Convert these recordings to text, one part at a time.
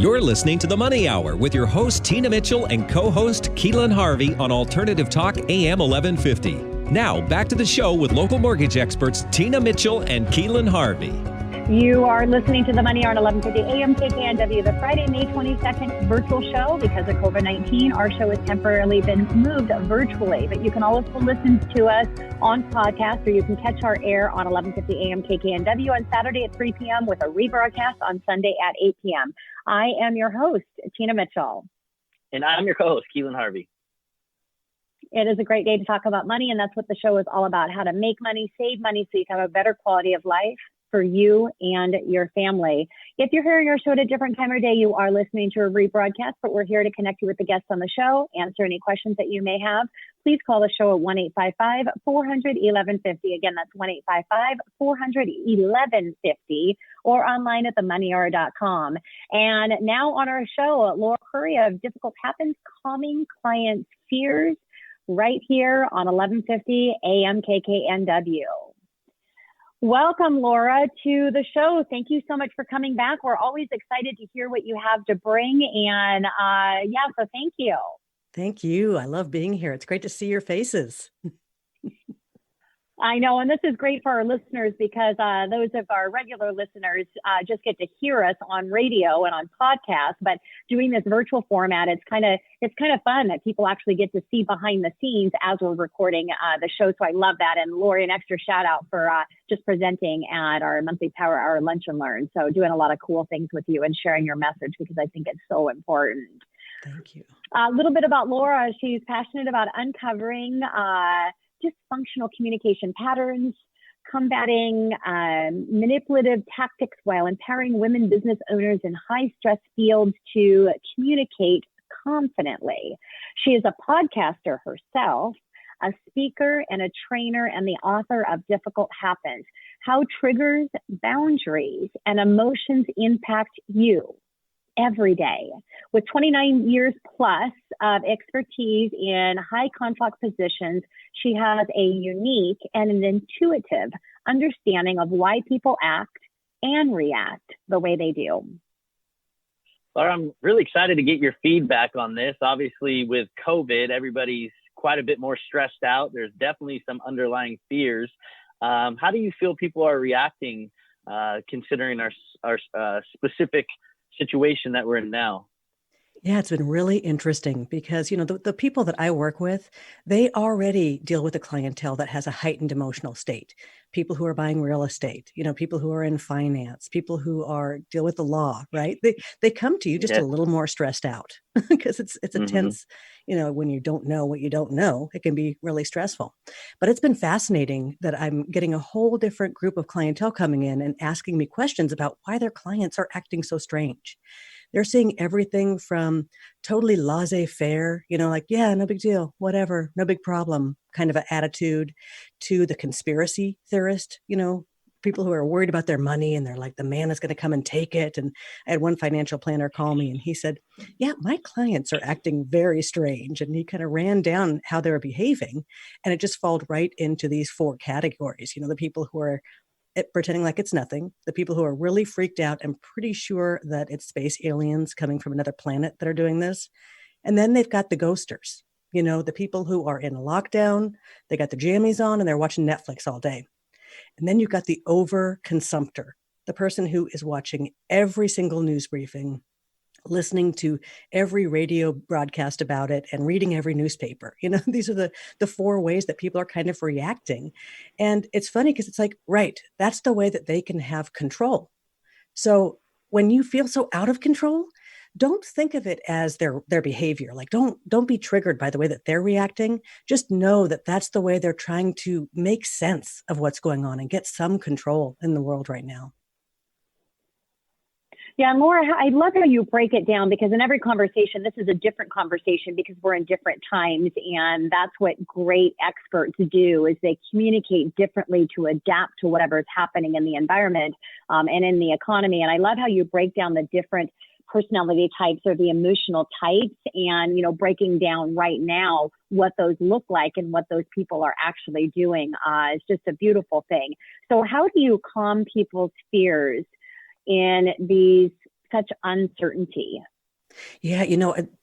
You're listening to The Money Hour with your host, Tina Mitchell, and co-host, Keelan Harvey on Alternative Talk AM 1150. Now, back to the show with local mortgage experts, Tina Mitchell and Keelan Harvey. You are listening to The Money Hour on 1150 AM KKNW, the Friday, May 22nd virtual show. Because of COVID-19, our show has temporarily been moved virtually, but you can also listen to us on podcast, or you can catch our air on 1150 AM KKNW on Saturday at 3 p.m. with a rebroadcast on Sunday at 8 p.m. I am your host, Tina Mitchell. And I'm your co-host, Keelan Harvey. It is a great day to talk about money, and that's what the show is all about, how to make money, save money so you can have a better quality of life for you and your family. If you're hearing our show at a different time of day, you are listening to a rebroadcast, but we're here to connect you with the guests on the show, answer any questions that you may have. Please call the show at 1-855-400-1150. Again, that's 1-855-400-1150, or online at themoneyhour.com. And now on our show, Lara Currie of Difficult Happens, Calming Clients' Fears, right here on 1150 AM KKNW. Welcome, Lara, to the show. Thank you so much for coming back. We're always excited to hear what you have to bring. And so thank you. Thank you. I love being here. It's great to see your faces. I know, and this is great for our listeners because those of our regular listeners just get to hear us on radio and on podcasts. But doing this virtual format, it's kind of fun that people actually get to see behind the scenes as we're recording the show. So I love that. And Lori, an extra shout out for just presenting at our monthly Power Hour Lunch and Learn. So doing a lot of cool things with you and sharing your message because I think it's so important. Thank you. A little bit about Lara. She's passionate about uncovering dysfunctional communication patterns, combating manipulative tactics while empowering women business owners in high-stress fields to communicate confidently. She is a podcaster herself, a speaker and a trainer, and the author of Difficult Happens: How Triggers, Boundaries, and Emotions Impact You Every Day. With 29 years plus of expertise in high conflict positions, she has a unique and an intuitive understanding of why people act and react the way they do. Lara, I'm really excited to get your feedback on this. Obviously, with COVID, everybody's quite a bit more stressed out. There's definitely some underlying fears. How do you feel people are reacting, considering our specific situation that we're in now? Yeah, it's been really interesting because, the people that I work with, they already deal with a clientele that has a heightened emotional state. People who are buying real estate, people who are in finance, people who deal with the law, right? They come to you just a little more stressed out because it's a tense, when you don't know what you don't know, it can be really stressful. But it's been fascinating that I'm getting a whole different group of clientele coming in and asking me questions about why their clients are acting so strange. They're seeing everything from totally laissez-faire, yeah, no big deal, whatever, no big problem kind of an attitude, to the conspiracy theorist, people who are worried about their money and they're like, the man is going to come and take it. And I had one financial planner call me and he said, yeah, my clients are acting very strange. And he kind of ran down how they were behaving. And it just falls right into these four categories. The people who are pretending like it's nothing, the people who are really freaked out and pretty sure that it's space aliens coming from another planet that are doing this. And then they've got the ghosters, the people who are in a lockdown, they got the jammies on and they're watching Netflix all day. And then you've got the over-consumptor, the person who is watching every single news briefing, listening to every radio broadcast about it and reading every newspaper. These are the four ways that people are kind of reacting. And it's funny because it's like, right, that's the way that they can have control. So when you feel so out of control, don't think of it as their behavior. Like, don't be triggered by the way that they're reacting. Just know that that's the way they're trying to make sense of what's going on and get some control in the world right now. Yeah, and Lara, I love how you break it down because in every conversation, this is a different conversation because we're in different times. And that's what great experts do is they communicate differently to adapt to whatever is happening in the environment and in the economy. And I love how you break down the different personality types or the emotional types and, breaking down right now what those look like and what those people are actually doing is just a beautiful thing. So how do you calm people's fears in these such uncertainty. Yeah,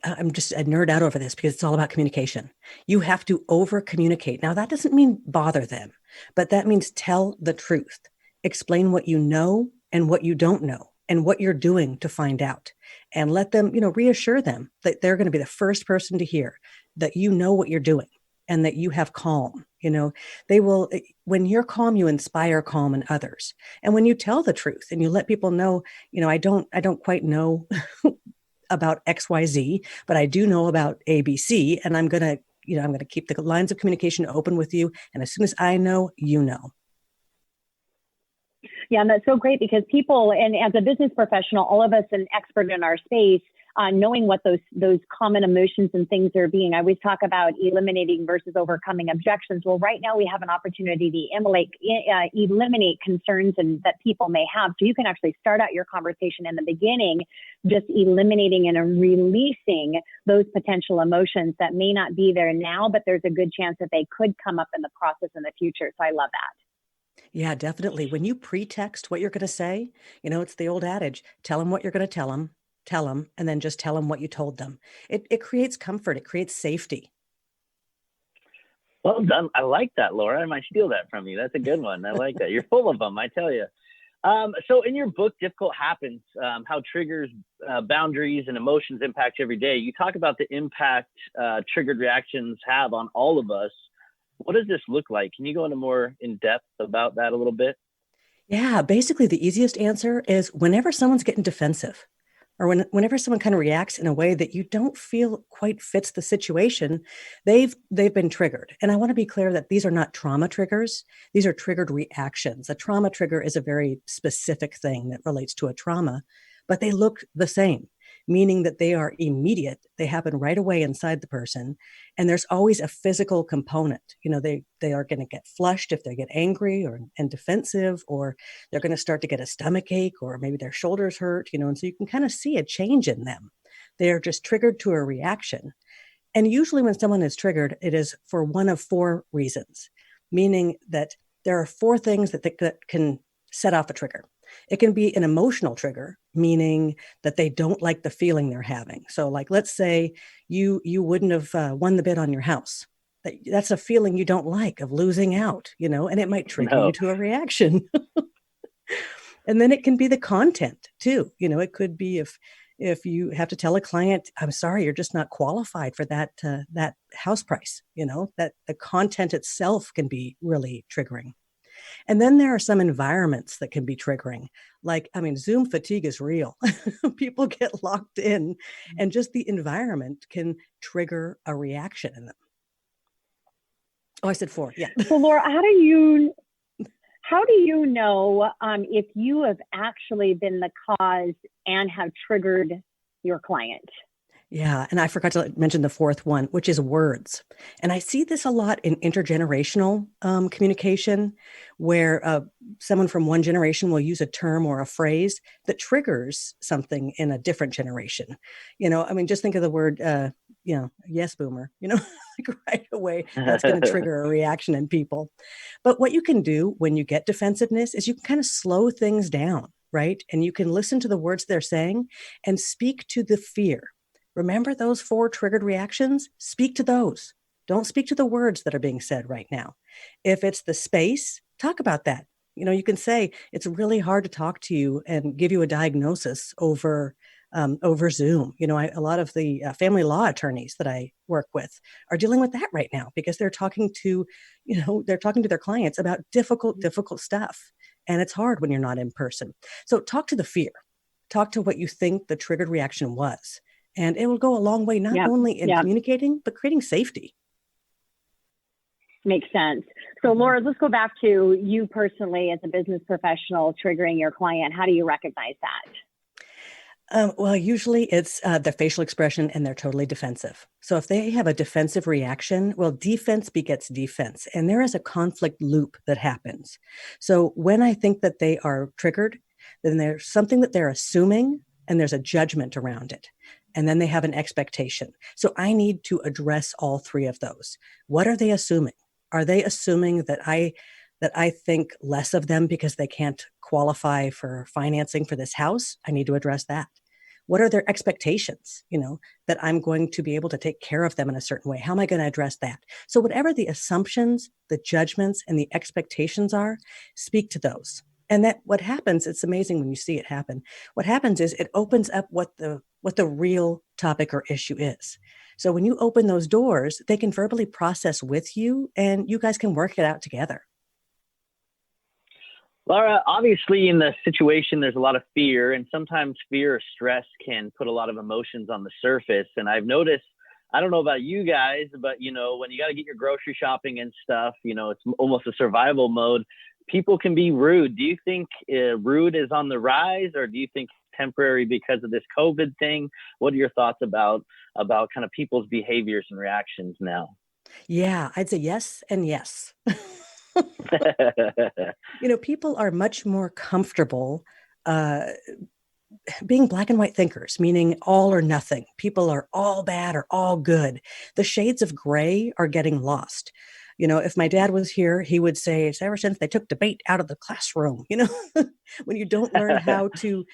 I'm just a nerd out over this because it's all about communication. You have to over communicate. Now, that doesn't mean bother them, but that means tell the truth. Explain what you know and what you don't know and what you're doing to find out. And let them, reassure them that they're going to be the first person to hear that you know what you're doing and that you have calm. They will, when you're calm, you inspire calm in others. And when you tell the truth and you let people know, I don't quite know about XYZ, but I do know about ABC, and I'm going to keep the lines of communication open with you. And as soon as I know, you know. Yeah, and that's so great because people, and as a business professional, all of us an expert in our space, knowing what those common emotions and things are being. I always talk about eliminating versus overcoming objections. Well, right now we have an opportunity to eliminate concerns and that people may have. So you can actually start out your conversation in the beginning, just eliminating and releasing those potential emotions that may not be there now, but there's a good chance that they could come up in the process in the future. So I love that. Yeah, definitely. When you pretext what you're going to say, it's the old adage, tell them what you're going to tell them, and then just tell them what you told them. It creates comfort. It creates safety. Well done. I like that, Laura. I might steal that from you. That's a good one. I like that. You're full of them, I tell you. So in your book, Difficult Happens, how triggers, boundaries, and emotions impact you every day, you talk about the impact triggered reactions have on all of us. What does this look like? Can you go into more in depth about that a little bit? Yeah, basically the easiest answer is whenever someone's getting defensive, or whenever someone kind of reacts in a way that you don't feel quite fits the situation, they've been triggered. And I want to be clear that these are not trauma triggers. These are triggered reactions. A trauma trigger is a very specific thing that relates to a trauma, but they look the same, meaning that they are immediate. They happen right away inside the person. And there's always a physical component. They are going to get flushed if they get angry and defensive, or they're going to start to get a stomach ache, or maybe their shoulders hurt, and so you can kind of see a change in them. They're just triggered to a reaction. And usually when someone is triggered, it is for one of four reasons, meaning that there are four things that can set off a trigger. It can be an emotional trigger, meaning that they don't like the feeling they're having. So like, let's say you wouldn't have won the bid on your house. That's a feeling you don't like, of losing out, and it might trigger you to a reaction. And then it can be the content too. It could be if you have to tell a client, I'm sorry, you're just not qualified for that house price, that the content itself can be really triggering. And then there are some environments that can be triggering. Zoom fatigue is real. People get locked in, and just the environment can trigger a reaction in them. Oh, I said four. Yeah. So Laura, how do you know if you have actually been the cause and have triggered your client? Yeah. And I forgot to mention the fourth one, which is words. And I see this a lot in intergenerational communication, where someone from one generation will use a term or a phrase that triggers something in a different generation. Just think of the word, yes, boomer, like right away, that's going to trigger a reaction in people. But what you can do when you get defensiveness is you can kind of slow things down, right? And you can listen to the words they're saying and speak to the fear. Remember those four triggered reactions? Speak to those. Don't speak to the words that are being said right now. If it's the space, talk about that. You can say, it's really hard to talk to you and give you a diagnosis over Zoom. A lot of the family law attorneys that I work with are dealing with that right now because they're talking to their clients about difficult stuff. And it's hard when you're not in person. So talk to the fear. Talk to what you think the triggered reaction was. And it will go a long way, not only in communicating, but creating safety. Makes sense. So Laura, let's go back to you personally as a business professional triggering your client. How do you recognize that? Well, usually it's the facial expression and they're totally defensive. So if they have a defensive reaction, well, defense begets defense. And there is a conflict loop that happens. So when I think that they are triggered, then there's something that they're assuming and there's a judgment around it. And then they have an expectation. So I need to address all three of those. What are they assuming? Are they assuming that that I think less of them because they can't qualify for financing for this house, I need to address that. What are their expectations, that I'm going to be able to take care of them in a certain way? How am I going to address that? So whatever the assumptions, the judgments, and the expectations are, speak to those. And that what happens, it's amazing when you see it happen. What happens is it opens up what the real topic or issue is. So when you open those doors, they can verbally process with you and you guys can work it out together. Lara, obviously in the situation, there's a lot of fear, and sometimes fear or stress can put a lot of emotions on the surface. And I've noticed, I don't know about you guys, but when you got to get your grocery shopping and stuff, it's almost a survival mode. People can be rude. Do you think rude is on the rise, or do you think temporary because of this COVID thing? What are your thoughts about kind of people's behaviors and reactions now? Yeah, I'd say yes and yes. People are much more comfortable being black and white thinkers, meaning all or nothing. People are all bad or all good. The shades of gray are getting lost. If my dad was here, he would say, it's ever since they took debate out of the classroom, when you don't learn how to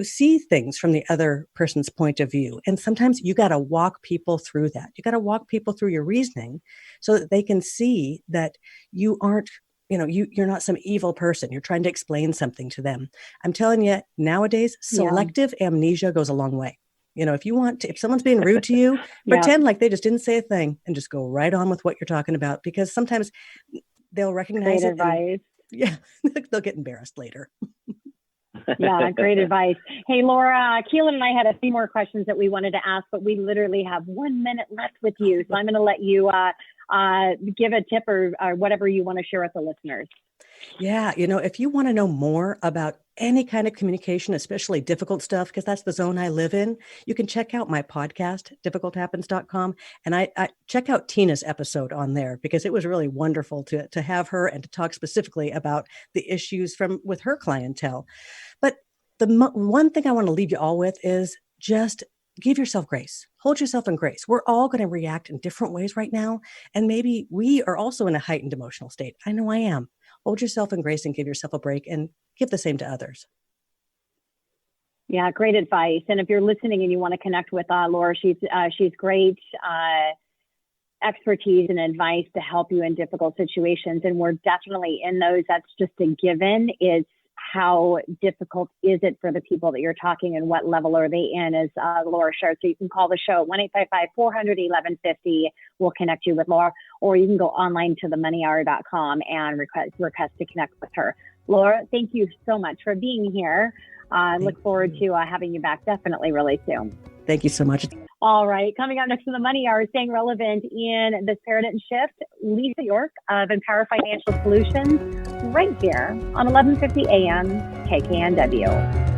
see things from the other person's point of view. And sometimes you got to walk people through that. You got to walk people through your reasoning so that they can see that you aren't, you're not some evil person. You're trying to explain something to them. I'm telling you, nowadays, selective amnesia goes a long way. If someone's being rude to you, pretend like they just didn't say a thing and just go right on with what you're talking about, because sometimes they'll recognize Great it. Advice. They'll get embarrassed later. Yeah, great advice. Hey, Lara, Keelan and I had a few more questions that we wanted to ask, but we literally have 1 minute left with you. So I'm going to let you give a tip or whatever you want to share with the listeners. Yeah, if you want to know more about any kind of communication, especially difficult stuff, because that's the zone I live in, you can check out my podcast, difficulthappens.com. And I check out Tina's episode on there, because it was really wonderful to have her and to talk specifically about the issues with her clientele. But the one thing I want to leave you all with is just give yourself grace. Hold yourself in grace. We're all going to react in different ways right now. And maybe we are also in a heightened emotional state. I know I am. Hold yourself in grace and give yourself a break, and give the same to others. Yeah, great advice. And if you're listening and you want to connect with Lara, she's great expertise and advice to help you in difficult situations. And we're definitely in those. That's just a given. It's how difficult is it for the people that you're talking, and what level are they in, as Lara shared. So you can call the show at 1-855-400-1150. We'll connect you with Lara, or you can go online to themoneyhour.com and request to connect with her. Lara, thank you so much for being here. Look forward to having you back definitely really soon. Thank you so much. All right. Coming up next to the Money Hour, staying relevant in this paradigm shift, Lisa York of Empower Financial Solutions, right here on 1150 AM KKNW.